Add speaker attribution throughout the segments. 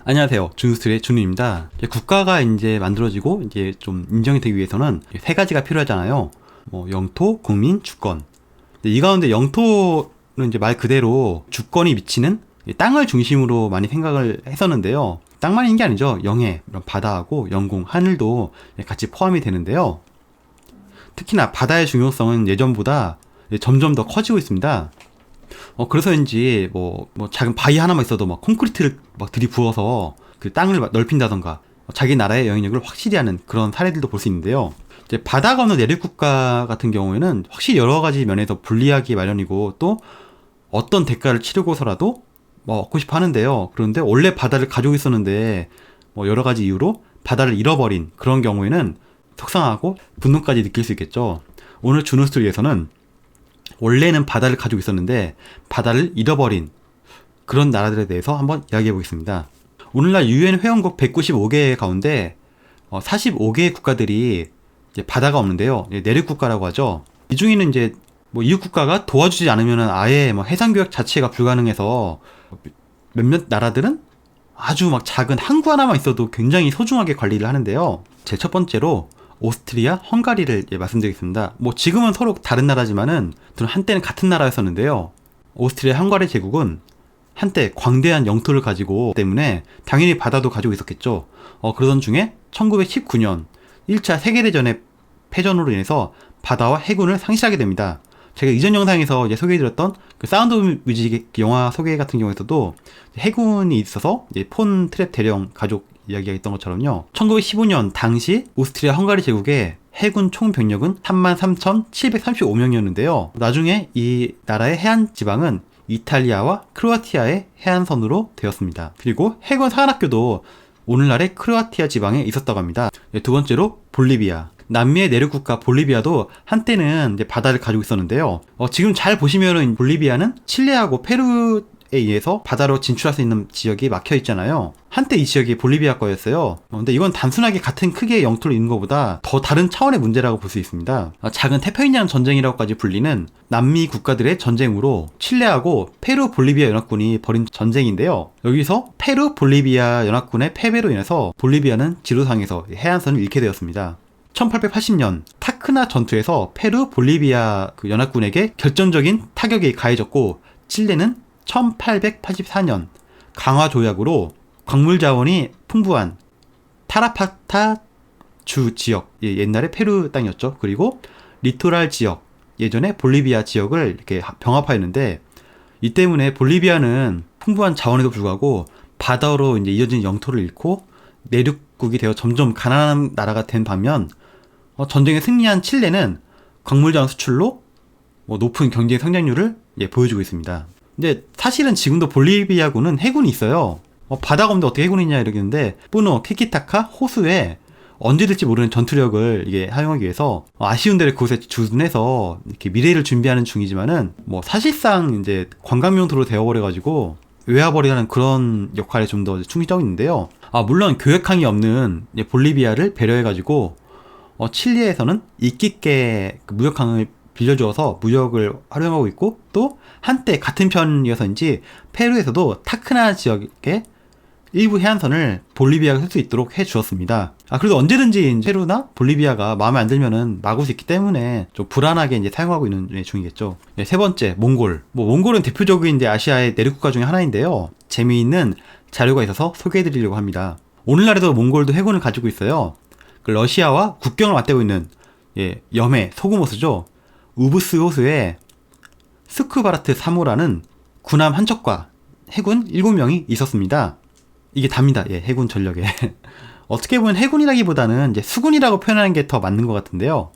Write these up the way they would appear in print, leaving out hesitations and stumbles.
Speaker 1: 안녕하세요. 준스트의 준우입니다. 국가가 이제 만들어지고 이제 좀 인정이 되기 위해서는 세 가지가 필요하잖아요. 영토, 국민, 주권. 이 가운데 영토는 이제 말 그대로 주권이 미치는 땅을 중심으로 많이 생각을 했었는데요. 땅만 있는 게 아니죠. 영해, 바다하고 영공, 하늘도 같이 포함이 되는데요. 특히나 바다의 중요성은 예전보다 점점 더 커지고 있습니다. 그래서인지 작은 바위 하나만 있어도 막 콘크리트를 막 들이부어서 그 땅을 넓힌다던가 자기 나라의 영향력을 확실히 하는 그런 사례들도 볼 수 있는데요. 이제 바다가 없는 내륙 국가 같은 경우에는 확실히 여러 가지 면에서 불리하기 마련이고 또 어떤 대가를 치르고서라도 얻고 싶어 하는데요. 그런데 원래 바다를 가지고 있었는데 여러 가지 이유로 바다를 잃어버린 그런 경우에는 속상하고 분노까지 느낄 수 있겠죠. 오늘 준우스토리에서는 원래는 바다를 가지고 있었는데 바다를 잃어버린 그런 나라들에 대해서 한번 이야기해 보겠습니다. 오늘날 UN 회원국 195개 가운데 45개의 국가들이 이제 바다가 없는데요. 내륙 국가라고 하죠. 이 중에는 이제 이웃 국가가 도와주지 않으면 아예 해상 교역 자체가 불가능해서 몇몇 나라들은 아주 막 작은 항구 하나만 있어도 굉장히 소중하게 관리를 하는데요. 제 첫 번째로 오스트리아, 헝가리를 말씀드리겠습니다. 지금은 서로 다른 나라지만은 한때는 같은 나라였었는데요. 오스트리아, 헝가리 제국은 한때 광대한 영토를 가지고 때문에 당연히 바다도 가지고 있었겠죠. 그러던 중에 1919년 1차 세계대전의 패전으로 인해서 바다와 해군을 상실하게 됩니다. 제가 이전 영상에서 소개해드렸던 그 사운드 오브 뮤직 영화 소개 같은 경우에서도 해군이 있어서 폰 트랩 대령 가족 이야기가 있던 것처럼요. 1915년 당시 오스트리아 헝가리 제국의 해군 총 병력은 33,735명이었는데요. 나중에 이 나라의 해안 지방은 이탈리아와 크로아티아의 해안선으로 되었습니다. 그리고 해군 사관학교도 오늘날의 크로아티아 지방에 있었다고 합니다. 두 번째로 볼리비아. 남미의 내륙 국가 볼리비아도 한때는 이제 바다를 가지고 있었는데요. 지금 잘 보시면은 볼리비아는 칠레하고 페루에 의해서 바다로 진출할 수 있는 지역이 막혀 있잖아요. 한때 이 지역이 볼리비아 거였어요. 근데 이건 단순하게 같은 크기의 영토를 있는 것보다 더 다른 차원의 문제라고 볼 수 있습니다. 작은 태평양 전쟁이라고까지 불리는 남미 국가들의 전쟁으로 칠레하고 페루 볼리비아 연합군이 벌인 전쟁인데요. 여기서 페루 볼리비아 연합군의 패배로 인해서 볼리비아는 지도상에서 해안선을 잃게 되었습니다. 1880년 타크나 전투에서 페루 볼리비아 연합군에게 결정적인 타격이 가해졌고 칠레는 1884년 강화 조약으로 광물 자원이 풍부한 타라파타 주 지역, 옛날에 페루 땅이었죠. 그리고 리토랄 지역, 예전에 볼리비아 지역을 이렇게 병합하였는데 이 때문에 볼리비아는 풍부한 자원에도 불구하고 바다로 이제 이어진 영토를 잃고 내륙국이 되어 점점 가난한 나라가 된 반면 전쟁에 승리한 칠레는 광물 자원 수출로 높은 경제 성장률을 보여주고 있습니다. 근데 사실은 지금도 볼리비아군은 해군이 있어요. 바다가 없는데 어떻게 해군이 있냐 이러겠는데 뿌노, 키키타카, 호수에 언제 될지 모르는 전투력을 이게 사용하기 위해서 아쉬운 데를 그곳에 주둔해서 이렇게 미래를 준비하는 중이지만은 사실상 이제 관광명소로 되어버려가지고 외화벌이라는 그런 역할에 좀 더 충실하고 있는데요. 물론 교역항이 없는 볼리비아를 배려해가지고 칠레에서는 이끼께 무역항을 빌려주어서 무역을 활용하고 있고 또 한때 같은 편이어서인지 페루에서도 타크나 지역의 일부 해안선을 볼리비아가 쓸 수 있도록 해주었습니다. 그래도 언제든지 페루나 볼리비아가 마음에 안 들면은 막을 수 있기 때문에 좀 불안하게 이제 사용하고 있는 중이겠죠. 세 번째, 몽골. 몽골은 대표적인 이제 아시아의 내륙국가 중에 하나인데요. 재미있는 자료가 있어서 소개해드리려고 합니다. 오늘날에도 몽골도 해군을 가지고 있어요. 러시아와 국경을 맞대고 있는 염해 소금호수죠. 우브스 호수에 스쿠바라트 3호라는 군함 한 척과 해군 7명이 있었습니다. 이게 답니다. 해군 전력에. 어떻게 보면 해군이라기보다는 이제 수군이라고 표현하는 게 더 맞는 것 같은데요.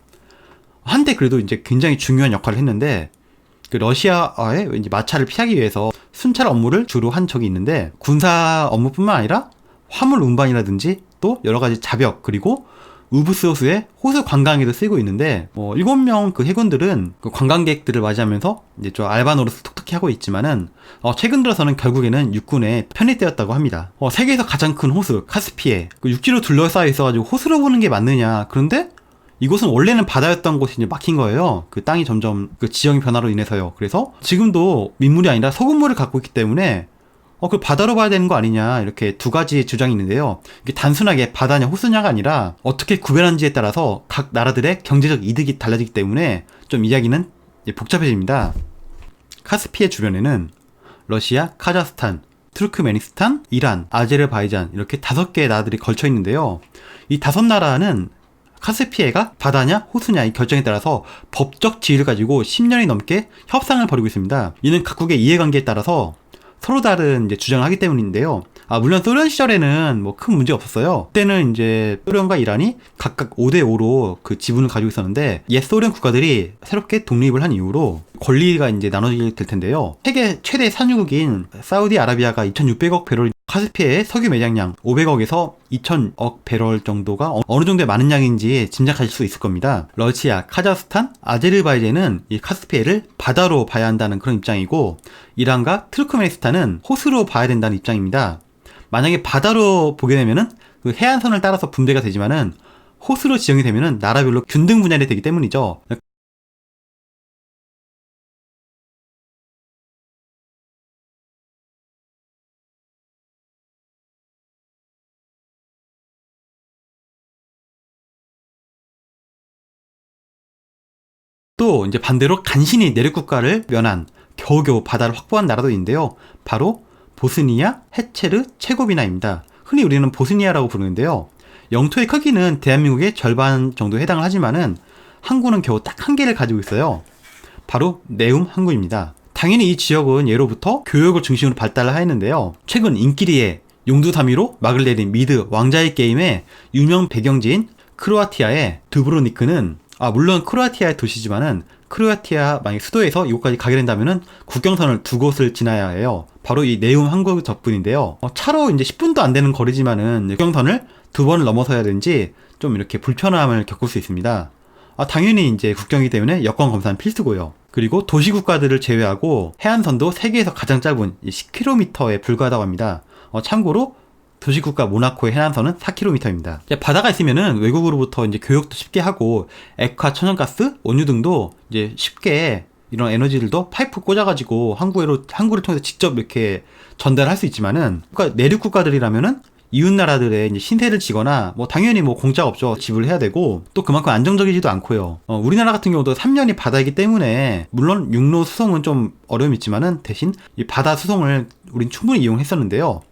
Speaker 1: 한때 그래도 이제 굉장히 중요한 역할을 했는데 러시아와의 이제 마찰을 피하기 위해서 순찰 업무를 주로 한 적이 있는데 군사 업무뿐만 아니라 화물 운반이라든지 또 여러 가지 자벽 그리고 우브스 호수에 호수 관광에도 쓰이고 있는데 7명 그 해군들은 그 관광객들을 맞이하면서 이제 좀 알바 노릇을 톡톡히 하고 있지만은 최근 들어서는 결국에는 육군에 편입되었다고 합니다. 세계에서 가장 큰 호수 카스피해 육지로 둘러싸여 있어가지고 호수로 보는 게 맞느냐. 그런데 이곳은 원래는 바다였던 곳이 이제 막힌 거예요. 그 땅이 점점 그 지형 변화로 인해서요. 그래서 지금도 민물이 아니라 소금물을 갖고 있기 때문에 그 바다로 봐야 되는 거 아니냐, 이렇게 두 가지 주장이 있는데요. 이게 단순하게 바다냐 호수냐가 아니라 어떻게 구별하는지에 따라서 각 나라들의 경제적 이득이 달라지기 때문에 좀 이야기는 복잡해집니다. 카스피해 주변에는 러시아, 카자흐스탄, 투르크메니스탄, 이란, 아제르바이잔 이렇게 5개의 나라들이 걸쳐 있는데요. 이 5나라는 카스피해가 바다냐 호수냐 이 결정에 따라서 법적 지위를 가지고 10년이 넘게 협상을 벌이고 있습니다. 이는 각국의 이해관계에 따라서 서로 다른 이제 주장을 하기 때문인데요. 물론 소련 시절에는 뭐 큰 문제 없었어요. 그때는 이제 소련과 이란이 각각 5대5로 그 지분을 가지고 있었는데, 옛 소련 국가들이 새롭게 독립을 한 이후로 권리가 이제 나눠지게 될 텐데요. 세계 최대 산유국인 사우디아라비아가 2,600억 배럴, 카스피해의 석유 매장량 500억에서 2,000억 배럴 정도가 어느 정도의 많은 양인지 짐작하실 수 있을 겁니다. 러시아, 카자흐스탄, 아제르바이잔은 이 카스피해를 바다로 봐야 한다는 그런 입장이고, 이란과 투르크메니스탄은 호수로 봐야 된다는 입장입니다. 만약에 바다로 보게 되면은 그 해안선을 따라서 분배가 되지만은 호수로 지정이 되면은 나라별로 균등 분할이 되기 때문이죠. 또 이제 반대로 간신히 내륙 국가를 면한 겨우겨우 바다를 확보한 나라도 있는데요. 바로 보스니아, 헤체르, 체고비나입니다. 흔히 우리는 보스니아라고 부르는데요. 영토의 크기는 대한민국의 절반 정도에 해당을 하지만은 항구는 겨우 딱 한 개를 가지고 있어요. 바로 네움 항구입니다. 당연히 이 지역은 예로부터 교역을 중심으로 발달을 하였는데요. 최근 인기리에 용두사미로 막을 내린 미드 왕자의 게임의 유명 배경지인 크로아티아의 두브로니크는 물론 크로아티아의 도시지만은 크로아티아 만약 수도에서 이곳까지 가게 된다면은 국경선을 2곳을 지나야 해요. 바로 이 네움 항구 덕분인데요. 차로 이제 10분도 안 되는 거리지만은 국경선을 2번을 넘어서야 되는지 좀 이렇게 불편함을 겪을 수 있습니다. 당연히 이제 국경이기 때문에 여권 검사는 필수고요. 그리고 도시 국가들을 제외하고 해안선도 세계에서 가장 짧은 10km에 불과하다고 합니다. 참고로 도시국가 모나코의 해안선은 4km입니다. 바다가 있으면은 외국으로부터 이제 교역도 쉽게 하고 액화, 천연가스, 원유 등도 이제 쉽게 이런 에너지들도 파이프 꽂아가지고 항구를 통해서 직접 이렇게 전달할 수 있지만은, 그러니까 내륙 국가들이라면은 이웃 나라들의 이제 신세를 지거나 뭐 당연히 뭐 공짜 없죠. 지불해야 되고 또 그만큼 안정적이지도 않고요. 우리나라 같은 경우도 3년이 바다이기 때문에 물론 육로 수송은 좀 어려움이 있지만은 대신 이 바다 수송을 우린 충분히 이용했었는데요.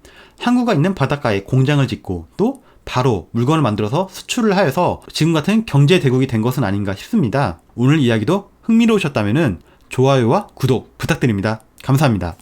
Speaker 1: 항구가 있는 바닷가에 공장을 짓고 또 바로 물건을 만들어서 수출을 하여서 지금 같은 경제 대국이 된 것은 아닌가 싶습니다. 오늘 이야기도 흥미로우셨다면 좋아요와 구독 부탁드립니다. 감사합니다.